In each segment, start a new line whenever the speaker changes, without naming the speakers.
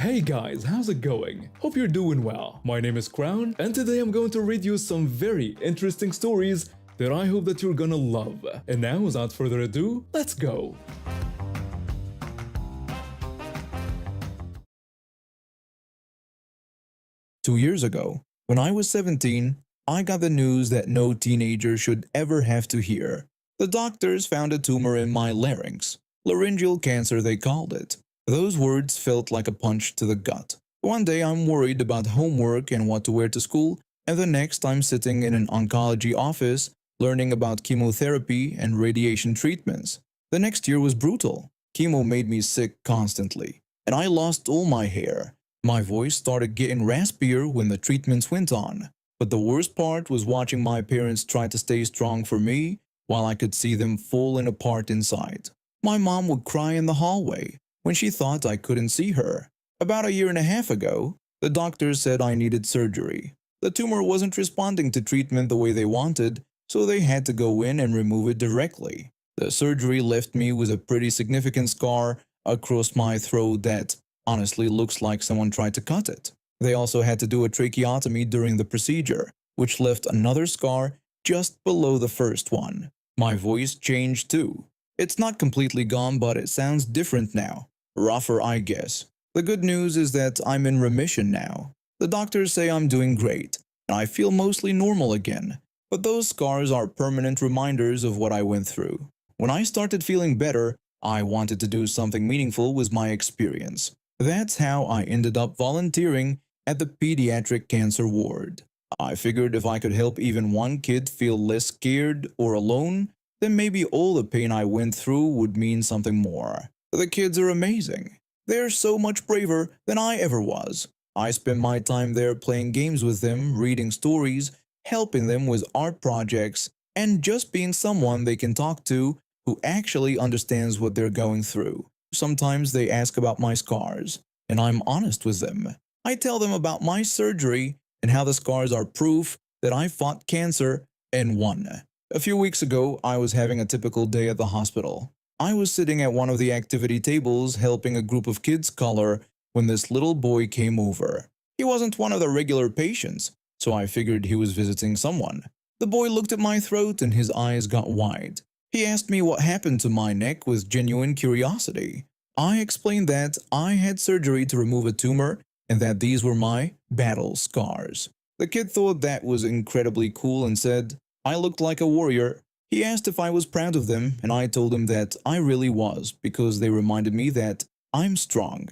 Hey guys, how's it going? Hope you're doing well. My name is Crown, and today I'm going to read you some very interesting stories that I hope that you're gonna love. And now, without further ado, let's go!
Two years ago, when I was 17, I got the news that no teenager should ever have to hear. The doctors found a tumor in my larynx. Laryngeal cancer, they called it. Those words felt like a punch to the gut. One day I'm worried about homework and what to wear to school, and the next I'm sitting in an oncology office learning about chemotherapy and radiation treatments. The next year was brutal. Chemo made me sick constantly, and I lost all my hair. My voice started getting raspier when the treatments went on. But the worst part was watching my parents try to stay strong for me while I could see them falling apart inside. My mom would cry in the hallway when she thought I couldn't see her. About a year and a half ago, the doctors said I needed surgery. The tumor wasn't responding to treatment the way they wanted, so they had to go in and remove it directly. The surgery left me with a pretty significant scar across my throat that honestly looks like someone tried to cut it. They also had to do a tracheotomy during the procedure, which left another scar just below the first one. My voice changed too. It's not completely gone, but it sounds different now. Rougher, I guess. The good news is that I'm in remission now. The doctors say I'm doing great, and I feel mostly normal again. But those scars are permanent reminders of what I went through. When I started feeling better, I wanted to do something meaningful with my experience. That's how I ended up volunteering at the pediatric cancer ward. I figured if I could help even one kid feel less scared or alone, then maybe all the pain I went through would mean something more. The kids are amazing. They're so much braver than I ever was. I spend my time there playing games with them, reading stories, helping them with art projects, and just being someone they can talk to who actually understands what they're going through. Sometimes they ask about my scars, and I'm honest with them. I tell them about my surgery and how the scars are proof that I fought cancer and won. A few weeks ago, I was having a typical day at the hospital. I was sitting at one of the activity tables helping a group of kids color when this little boy came over. He wasn't one of the regular patients, so I figured he was visiting someone. The boy looked at my throat and his eyes got wide. He asked me what happened to my neck with genuine curiosity. I explained that I had surgery to remove a tumor and that these were my battle scars. The kid thought that was incredibly cool and said I looked like a warrior. He asked if I was proud of them, and I told him that I really was because they reminded me that I'm strong.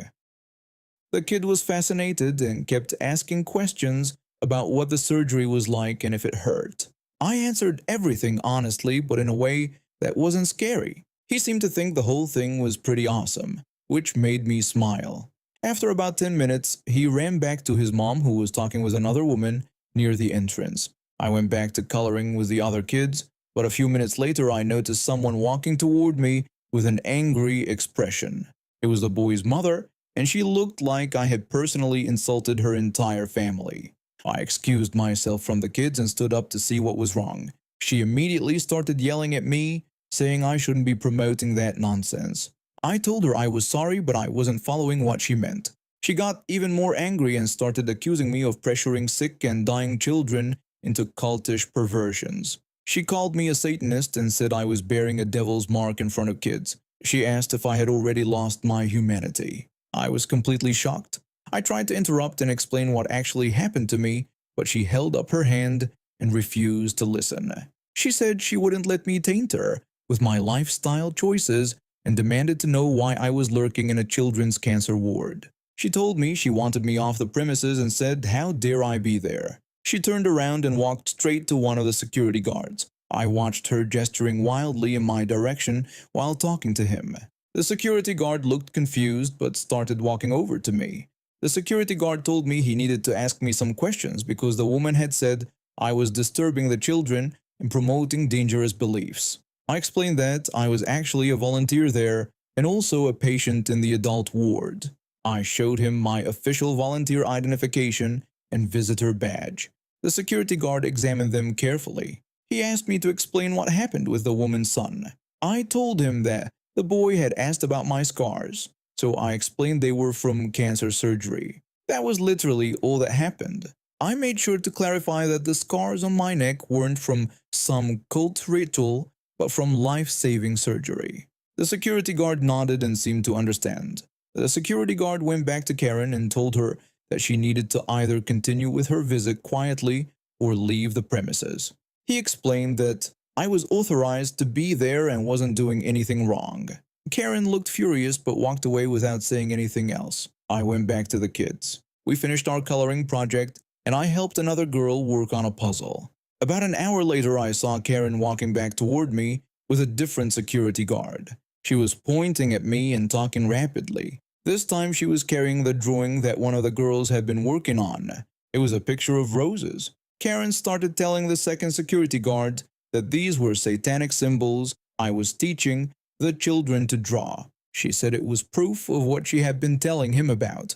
The kid was fascinated and kept asking questions about what the surgery was like and if it hurt. I answered everything honestly, but in a way that wasn't scary. He seemed to think the whole thing was pretty awesome, which made me smile. After about 10 minutes, he ran back to his mom who was talking with another woman near the entrance. I went back to coloring with the other kids, but a few minutes later I noticed someone walking toward me with an angry expression. It was the boy's mother, and she looked like I had personally insulted her entire family. I excused myself from the kids and stood up to see what was wrong. She immediately started yelling at me, saying I shouldn't be promoting that nonsense. I told her I was sorry, but I wasn't following what she meant. She got even more angry and started accusing me of pressuring sick and dying children into cultish perversions. She called me a Satanist and said I was bearing a devil's mark in front of kids. She asked if I had already lost my humanity. I was completely shocked. I tried to interrupt and explain what actually happened to me, but she held up her hand and refused to listen. She said she wouldn't let me taint her with my lifestyle choices and demanded to know why I was lurking in a children's cancer ward. She told me she wanted me off the premises and said, how dare I be there? She turned around and walked straight to one of the security guards. I watched her gesturing wildly in my direction while talking to him. The security guard looked confused but started walking over to me. The security guard told me he needed to ask me some questions because the woman had said I was disturbing the children and promoting dangerous beliefs. I explained that I was actually a volunteer there and also a patient in the adult ward. I showed him my official volunteer identification and visitor badge. The security guard examined them carefully. He asked me to explain what happened with the woman's son. I told him that the boy had asked about my scars, so I explained they were from cancer surgery. That was literally all that happened. I made sure to clarify that the scars on my neck weren't from some cult ritual, but from life-saving surgery. The security guard nodded and seemed to understand. The security guard went back to Karen and told her that she needed to either continue with her visit quietly or leave the premises. He explained that I was authorized to be there and wasn't doing anything wrong. Karen looked furious but walked away without saying anything else. I went back to the kids. We finished our coloring project and I helped another girl work on a puzzle. About an hour later, I saw Karen walking back toward me with a different security guard. She was pointing at me and talking rapidly. This time she was carrying the drawing that one of the girls had been working on. It was a picture of roses. Karen started telling the second security guard that these were satanic symbols I was teaching the children to draw. She said it was proof of what she had been telling him about.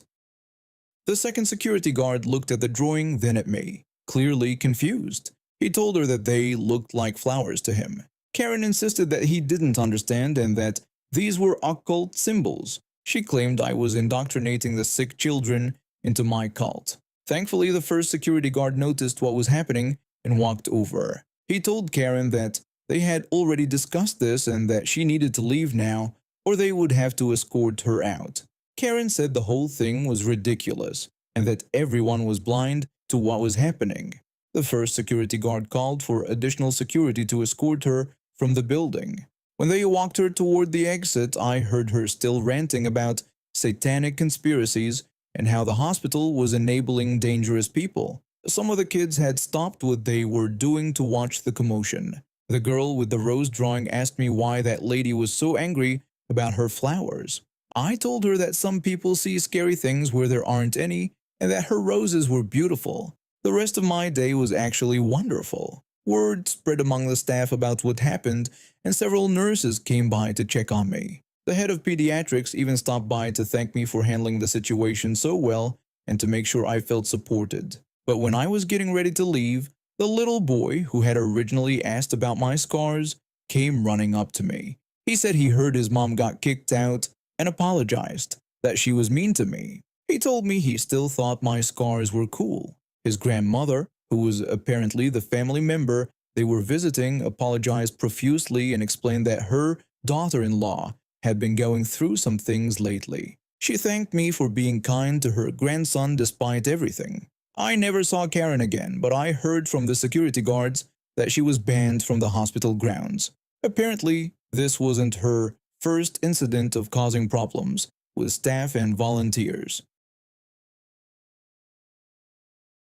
The second security guard looked at the drawing, then at me, clearly confused. He told her that they looked like flowers to him. Karen insisted that he didn't understand and that these were occult symbols. She claimed I was indoctrinating the sick children into my cult. Thankfully, the first security guard noticed what was happening and walked over. He told Karen that they had already discussed this and that she needed to leave now or they would have to escort her out. Karen said the whole thing was ridiculous and that everyone was blind to what was happening. The first security guard called for additional security to escort her from the building. When they walked her toward the exit, I heard her still ranting about satanic conspiracies and how the hospital was enabling dangerous people. Some of the kids had stopped what they were doing to watch the commotion. The girl with the rose drawing asked me why that lady was so angry about her flowers. I told her that some people see scary things where there aren't any and that her roses were beautiful. The rest of my day was actually wonderful. Word spread among the staff about what happened and several nurses came by to check on me. The head of pediatrics even stopped by to thank me for handling the situation so well and to make sure I felt supported. But when I was getting ready to leave, the little boy who had originally asked about my scars came running up to me. He said he heard his mom got kicked out and apologized, that she was mean to me. He told me he still thought my scars were cool. His grandmother, who was apparently the family member they were visiting, apologized profusely and explained that her daughter-in-law had been going through some things lately. She thanked me for being kind to her grandson despite everything. I never saw Karen again, but I heard from the security guards that she was banned from the hospital grounds. Apparently, this wasn't her first incident of causing problems with staff and volunteers.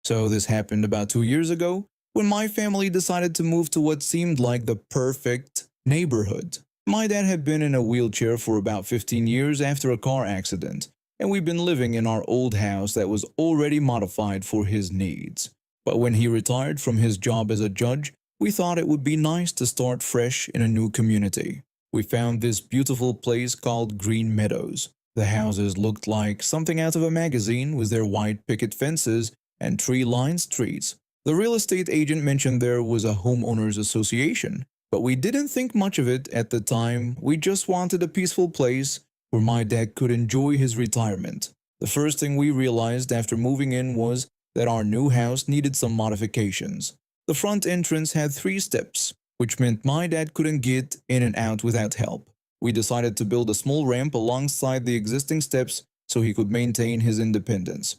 So this happened about 2 years ago, when my family decided to move to what seemed like the perfect neighborhood. My dad had been in a wheelchair for about 15 years after a car accident, and we'd been living in our old house that was already modified for his needs. But when he retired from his job as a judge, we thought it would be nice to start fresh in a new community. We found this beautiful place called Green Meadows. The houses looked like something out of a magazine with their white picket fences and tree-lined streets. The real estate agent mentioned there was a homeowners association, but we didn't think much of it at the time. We just wanted a peaceful place where my dad could enjoy his retirement. The first thing we realized after moving in was that our new house needed some modifications. The front entrance had 3 steps, which meant my dad couldn't get in and out without help. We decided to build a small ramp alongside the existing steps so he could maintain his independence.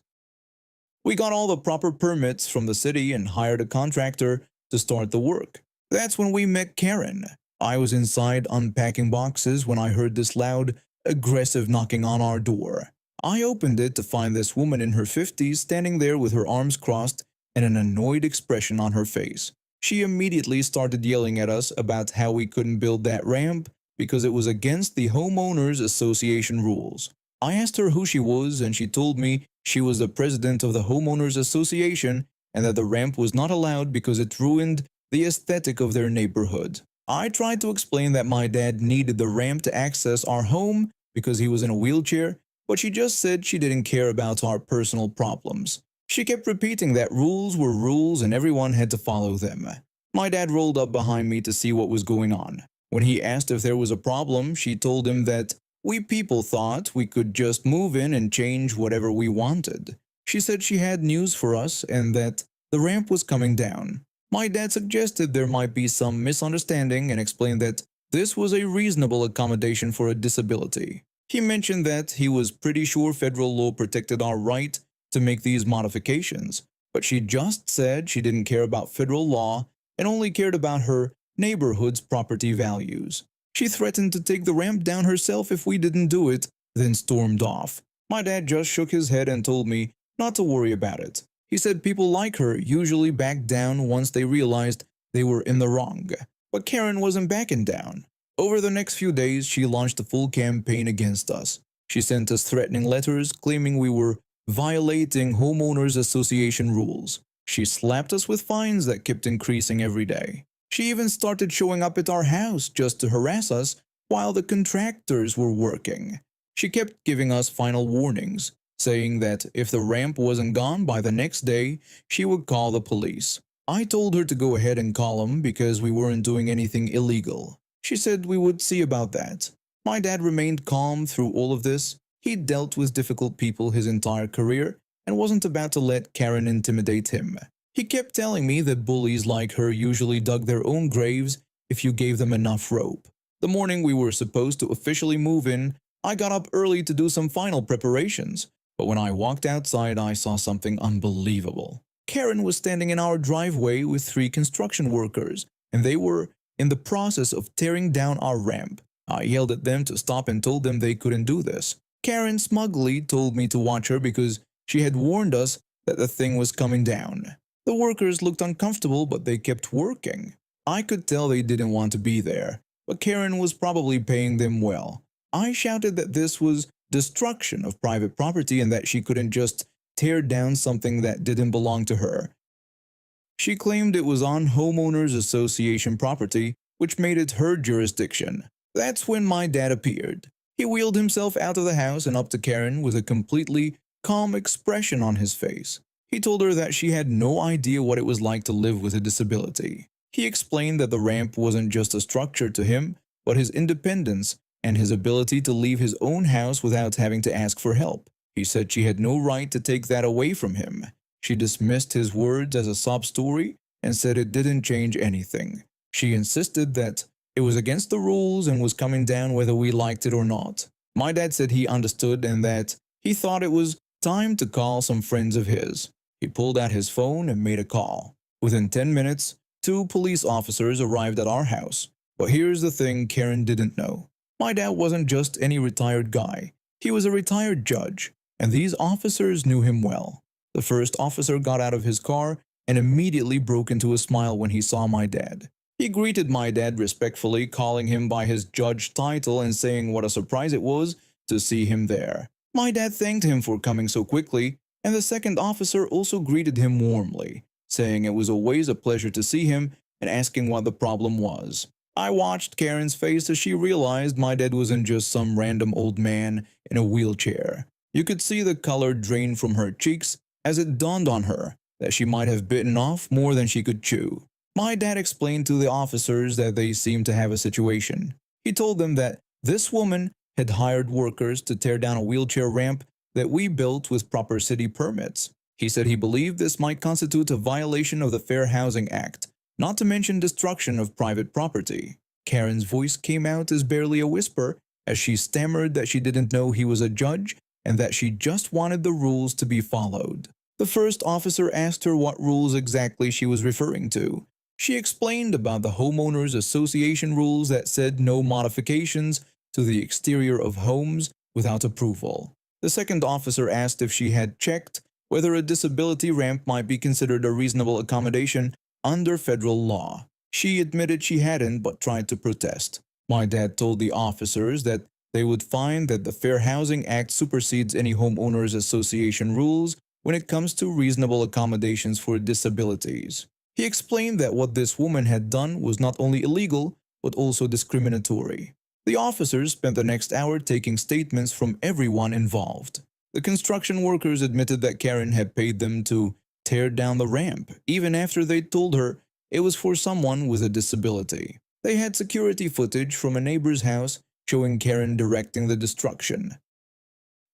We got all the proper permits from the city and hired a contractor to start the work. That's when we met Karen. I was inside unpacking boxes when I heard this loud, aggressive knocking on our door. I opened it to find this woman in her 50s standing there with her arms crossed and an annoyed expression on her face. She immediately started yelling at us about how we couldn't build that ramp because it was against the Homeowners Association rules. I asked her who she was and she told me she was the president of the Homeowners Association and that the ramp was not allowed because it ruined the aesthetic of their neighborhood. I tried to explain that my dad needed the ramp to access our home because he was in a wheelchair, but she just said she didn't care about our personal problems. She kept repeating that rules were rules and everyone had to follow them. My dad rolled up behind me to see what was going on. When he asked if there was a problem, she told him that We people thought we could just move in and change whatever we wanted. She said she had news for us and that the ramp was coming down. My dad suggested there might be some misunderstanding and explained that this was a reasonable accommodation for a disability. He mentioned that he was pretty sure federal law protected our right to make these modifications, but she just said she didn't care about federal law and only cared about her neighborhood's property values. She threatened to take the ramp down herself if we didn't do it, then stormed off. My dad just shook his head and told me not to worry about it. He said people like her usually backed down once they realized they were in the wrong. But Karen wasn't backing down. Over the next few days, she launched a full campaign against us. She sent us threatening letters claiming we were violating homeowners association rules. She slapped us with fines that kept increasing every day. She even started showing up at our house just to harass us while the contractors were working. She kept giving us final warnings, saying that if the ramp wasn't gone by the next day, she would call the police. I told her to go ahead and call them because we weren't doing anything illegal. She said we would see about that. My dad remained calm through all of this. He'd dealt with difficult people his entire career and wasn't about to let Karen intimidate him. He kept telling me that bullies like her usually dug their own graves if you gave them enough rope. The morning we were supposed to officially move in, I got up early to do some final preparations. But when I walked outside, I saw something unbelievable. Karen was standing in our driveway with 3 construction workers, and they were in the process of tearing down our ramp. I yelled at them to stop and told them they couldn't do this. Karen smugly told me to watch her because she had warned us that the thing was coming down. The workers looked uncomfortable, but they kept working. I could tell they didn't want to be there, but Karen was probably paying them well. I shouted that this was destruction of private property and that she couldn't just tear down something that didn't belong to her. She claimed it was on homeowners association property, which made it her jurisdiction. That's when my dad appeared. He wheeled himself out of the house and up to Karen with a completely calm expression on his face. He told her that she had no idea what it was like to live with a disability. He explained that the ramp wasn't just a structure to him, but his independence and his ability to leave his own house without having to ask for help. He said she had no right to take that away from him. She dismissed his words as a sob story and said it didn't change anything. She insisted that it was against the rules and was coming down whether we liked it or not. My dad said he understood and that he thought it was time to call some friends of his. He pulled out his phone and made a call. Within 10 minutes, 2 police officers arrived at our house. But here's the thing Karen didn't know. My dad wasn't just any retired guy. He was a retired judge, and these officers knew him well. The first officer got out of his car and immediately broke into a smile when he saw my dad. He greeted my dad respectfully, calling him by his judge title and saying what a surprise it was to see him there. My dad thanked him for coming so quickly, and the second officer also greeted him warmly, saying it was always a pleasure to see him and asking what the problem was. I watched Karen's face as she realized my dad wasn't just some random old man in a wheelchair. You could see the color drain from her cheeks as it dawned on her that she might have bitten off more than she could chew. My dad explained to the officers that they seemed to have a situation. He told them that this woman had hired workers to tear down a wheelchair ramp that we built with proper city permits. He said he believed this might constitute a violation of the Fair Housing Act, not to mention destruction of private property. Karen's voice came out as barely a whisper as she stammered that she didn't know he was a judge and that she just wanted the rules to be followed. The first officer asked her what rules exactly she was referring to. She explained about the homeowners association rules that said no modifications to the exterior of homes without approval. The second officer asked if she had checked whether a disability ramp might be considered a reasonable accommodation under federal law. She admitted she hadn't but tried to protest. My dad told the officers that they would find that the Fair Housing Act supersedes any homeowners association rules when it comes to reasonable accommodations for disabilities. He explained that what this woman had done was not only illegal but also discriminatory. The officers spent the next hour taking statements from everyone involved. The construction workers admitted that Karen had paid them to tear down the ramp, even after they told her it was for someone with a disability. They had security footage from a neighbor's house showing Karen directing the destruction.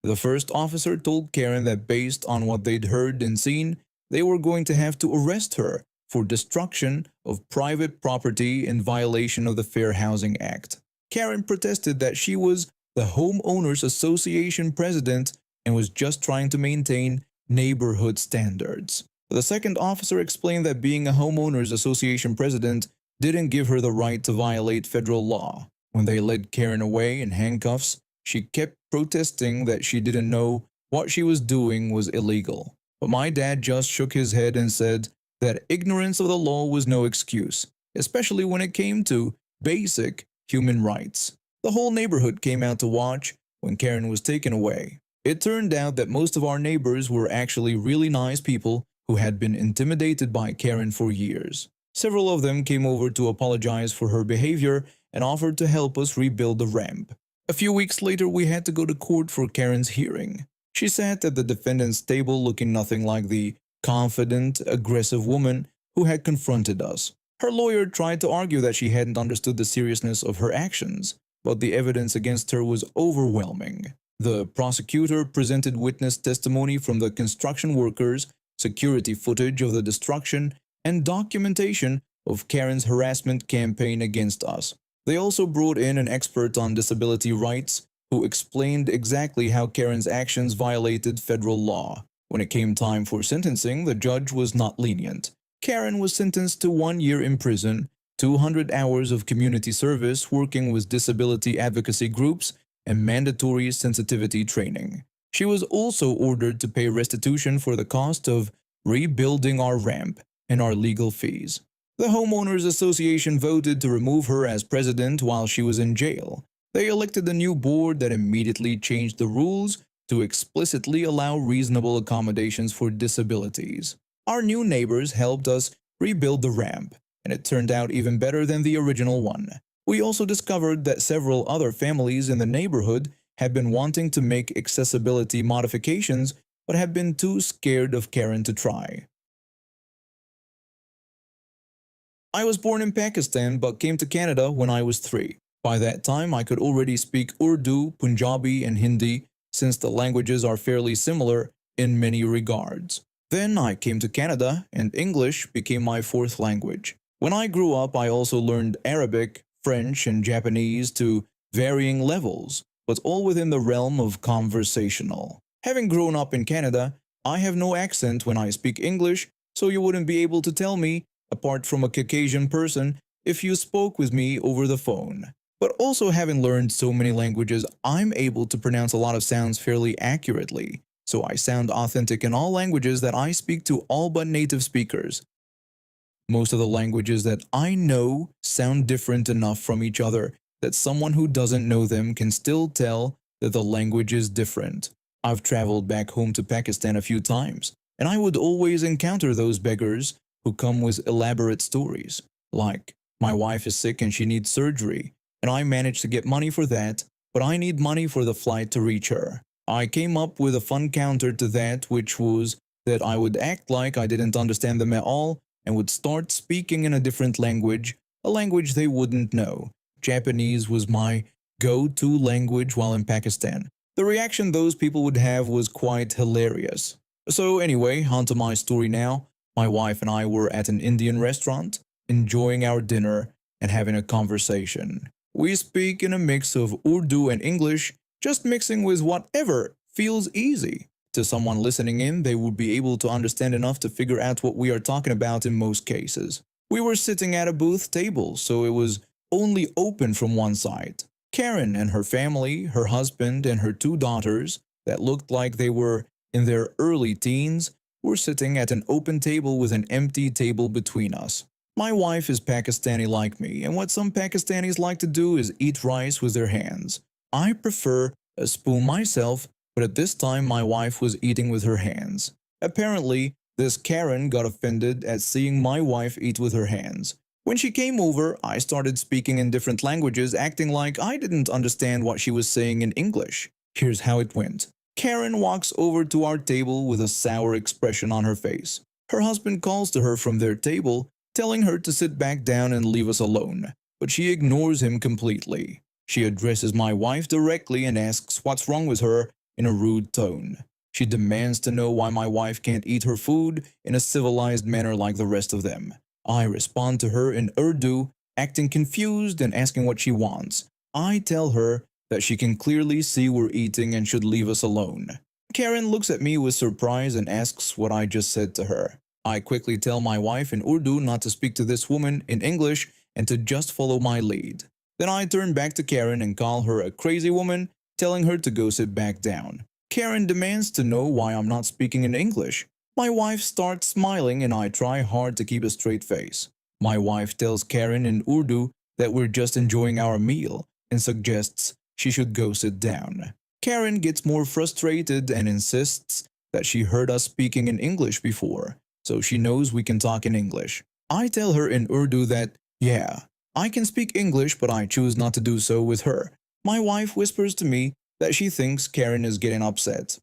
The first officer told Karen that based on what they'd heard and seen, they were going to have to arrest her for destruction of private property in violation of the Fair Housing Act. Karen protested that she was the Homeowners Association president and was just trying to maintain neighborhood standards. The second officer explained that being a Homeowners Association president didn't give her the right to violate federal law. When they led Karen away in handcuffs, she kept protesting that she didn't know what she was doing was illegal. But my dad just shook his head and said that ignorance of the law was no excuse, especially when it came to basic human rights. The whole neighborhood came out to watch when Karen was taken away. It turned out that most of our neighbors were actually really nice people who had been intimidated by Karen for years. Several of them came over to apologize for her behavior and offered to help us rebuild the ramp. A few weeks later, we had to go to court for Karen's hearing. She sat at the defendant's table looking nothing like the confident, aggressive woman who had confronted us. Her lawyer tried to argue that she hadn't understood the seriousness of her actions, but the evidence against her was overwhelming. The prosecutor presented witness testimony from the construction workers, security footage of the destruction, and documentation of Karen's harassment campaign against us. They also brought in an expert on disability rights who explained exactly how Karen's actions violated federal law. When it came time for sentencing, the judge was not lenient. Karen was sentenced to 1 year in prison, 200 hours of community service working with disability advocacy groups, and mandatory sensitivity training. She was also ordered to pay restitution for the cost of rebuilding our ramp and our legal fees. The Homeowners Association voted to remove her as president while she was in jail. They elected a new board that immediately changed the rules to explicitly allow reasonable accommodations for disabilities. Our new neighbors helped us rebuild the ramp, and it turned out even better than the original one. We also discovered that several other families in the neighborhood had been wanting to make accessibility modifications but had been too scared of Karen to try. I was born in Pakistan but came to Canada when I was 3. By that time, I could already speak Urdu, Punjabi, and Hindi, since the languages are fairly similar in many regards. Then I came to Canada, and English became my 4th language. When I grew up, I also learned Arabic, French, and Japanese to varying levels, but all within the realm of conversational. Having grown up in Canada, I have no accent when I speak English, so you wouldn't be able to tell me, apart from a Caucasian person, if you spoke with me over the phone. But also having learned so many languages, I'm able to pronounce a lot of sounds fairly accurately, so I sound authentic in all languages that I speak to all but native speakers. Most of the languages that I know sound different enough from each other that someone who doesn't know them can still tell that the language is different. I've traveled back home to Pakistan a few times, and I would always encounter those beggars who come with elaborate stories, like, my wife is sick and she needs surgery, and I managed to get money for that, but I need money for the flight to reach her. I came up with a fun counter to that, which was that I would act like I didn't understand them at all and would start speaking in a different language, a language they wouldn't know. Japanese was my go-to language while in Pakistan. The reaction those people would have was quite hilarious. So anyway, onto my story now. My wife and I were at an Indian restaurant, enjoying our dinner and having a conversation. We speak in a mix of Urdu and English, just mixing with whatever feels easy. To someone listening in, they would be able to understand enough to figure out what we are talking about in most cases. We were sitting at a booth table, so it was only open from one side. Karen and her family, her husband, and her 2 daughters, that looked like they were in their early teens, were sitting at an open table with an empty table between us. My wife is Pakistani like me, and what some Pakistanis like to do is eat rice with their hands. I prefer a spoon myself, but at this time my wife was eating with her hands. Apparently, this Karen got offended at seeing my wife eat with her hands. When she came over, I started speaking in different languages, acting like I didn't understand what she was saying in English. Here's how it went. Karen walks over to our table with a sour expression on her face. Her husband calls to her from their table, telling her to sit back down and leave us alone, but she ignores him completely. She addresses my wife directly and asks what's wrong with her in a rude tone. She demands to know why my wife can't eat her food in a civilized manner like the rest of them. I respond to her in Urdu, acting confused and asking what she wants. I tell her that she can clearly see we're eating and should leave us alone. Karen looks at me with surprise and asks what I just said to her. I quickly tell my wife in Urdu not to speak to this woman in English and to just follow my lead. Then I turn back to Karen and call her a crazy woman, telling her to go sit back down. Karen demands to know why I'm not speaking in English. My wife starts smiling and I try hard to keep a straight face. My wife tells Karen in Urdu that we're just enjoying our meal and suggests she should go sit down. Karen gets more frustrated and insists that she heard us speaking in English before, so she knows we can talk in English. I tell her in Urdu that, yeah, I can speak English, but I choose not to do so with her. My wife whispers to me that she thinks Karen is getting upset.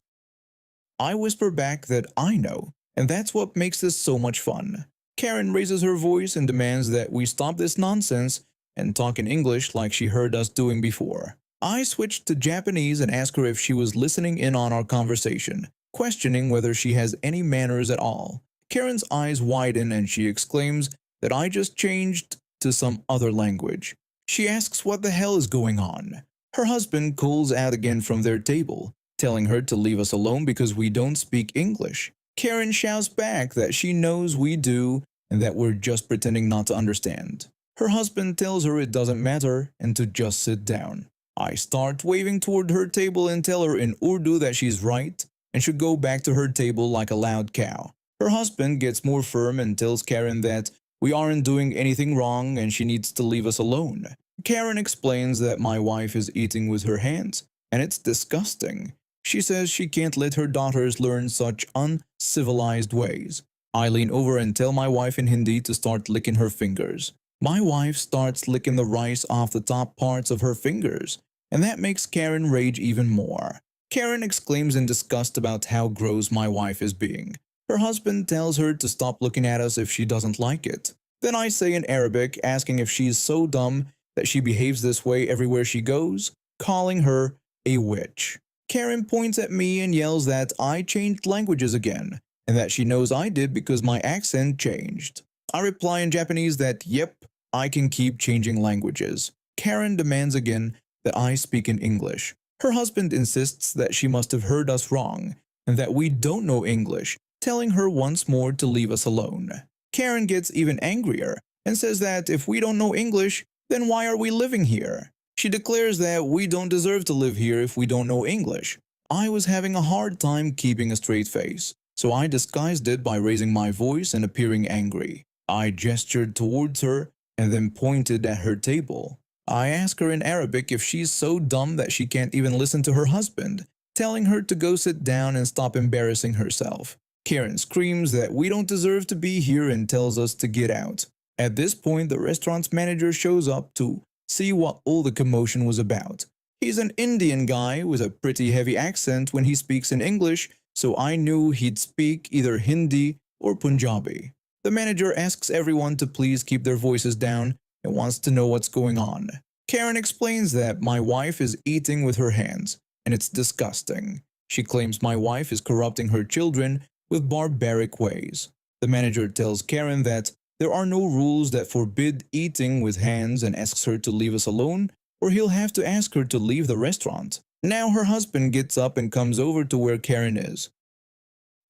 I whisper back that I know, and that's what makes this so much fun. Karen raises her voice and demands that we stop this nonsense and talk in English like she heard us doing before. I switch to Japanese and ask her if she was listening in on our conversation, questioning whether she has any manners at all. Karen's eyes widen and she exclaims that I just changed to some other language. She asks what the hell is going on. Her husband calls out again from their table, telling her to leave us alone because we don't speak English. Karen shouts back that she knows we do and that we're just pretending not to understand. Her husband tells her it doesn't matter and to just sit down. I start waving toward her table and tell her in Urdu that she's right and should go back to her table like a loud cow. Her husband gets more firm and tells Karen that we aren't doing anything wrong and she needs to leave us alone. Karen explains that my wife is eating with her hands, and it's disgusting. She says she can't let her daughters learn such uncivilized ways. I lean over and tell my wife in Hindi to start licking her fingers. My wife starts licking the rice off the top parts of her fingers, and that makes Karen rage even more. Karen exclaims in disgust about how gross my wife is being. Her husband tells her to stop looking at us if she doesn't like it. Then I say in Arabic, asking if she's so dumb that she behaves this way everywhere she goes, calling her a witch. Karen points at me and yells that I changed languages again, and that she knows I did because my accent changed. I reply in Japanese that, yep, I can keep changing languages. Karen demands again that I speak in English. Her husband insists that she must have heard us wrong, and that we don't know English, telling her once more to leave us alone. Karen gets even angrier and says that if we don't know English, then why are we living here? She declares that we don't deserve to live here if we don't know English. I was having a hard time keeping a straight face, so I disguised it by raising my voice and appearing angry. I gestured towards her and then pointed at her table. I ask her in Arabic if she's so dumb that she can't even listen to her husband, telling her to go sit down and stop embarrassing herself. Karen screams that we don't deserve to be here and tells us to get out. At this point, the restaurant's manager shows up to see what all the commotion was about. He's an Indian guy with a pretty heavy accent when he speaks in English, so I knew he'd speak either Hindi or Punjabi. The manager asks everyone to please keep their voices down and wants to know what's going on. Karen explains that my wife is eating with her hands, and it's disgusting. She claims my wife is corrupting her children with barbaric ways. The manager tells Karen that there are no rules that forbid eating with hands and asks her to leave us alone, or he'll have to ask her to leave the restaurant. Now her husband gets up and comes over to where Karen is.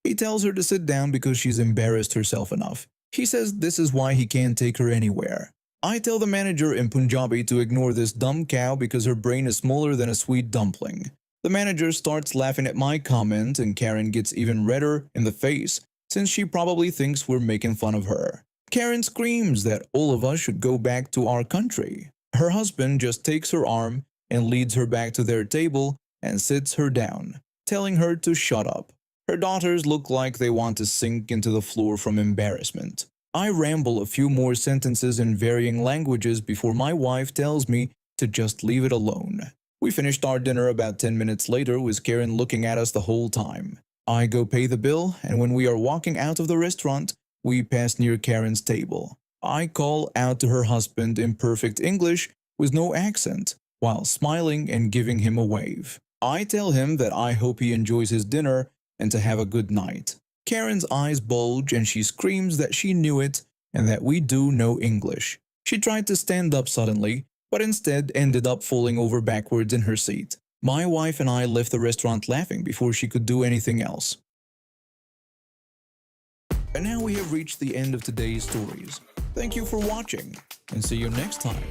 He tells her to sit down because she's embarrassed herself enough. He says this is why he can't take her anywhere. I tell the manager in Punjabi to ignore this dumb cow because her brain is smaller than a sweet dumpling. The manager starts laughing at my comment and Karen gets even redder in the face since she probably thinks we're making fun of her. Karen screams that all of us should go back to our country. Her husband just takes her arm and leads her back to their table and sits her down, telling her to shut up. Her daughters look like they want to sink into the floor from embarrassment. I ramble a few more sentences in varying languages before my wife tells me to just leave it alone. We finished our dinner about 10 minutes later with Karen looking at us the whole time. I go pay the bill, and when we are walking out of the restaurant, we pass near Karen's table. I call out to her husband in perfect English with no accent, while smiling and giving him a wave. I tell him that I hope he enjoys his dinner and to have a good night. Karen's eyes bulge and she screams that she knew it and that we do know English. She tried to stand up suddenly, but instead ended up falling over backwards in her seat. My wife and I left the restaurant laughing before she could do anything else. And now we have reached the end of today's stories. Thank you for watching, and see you next time.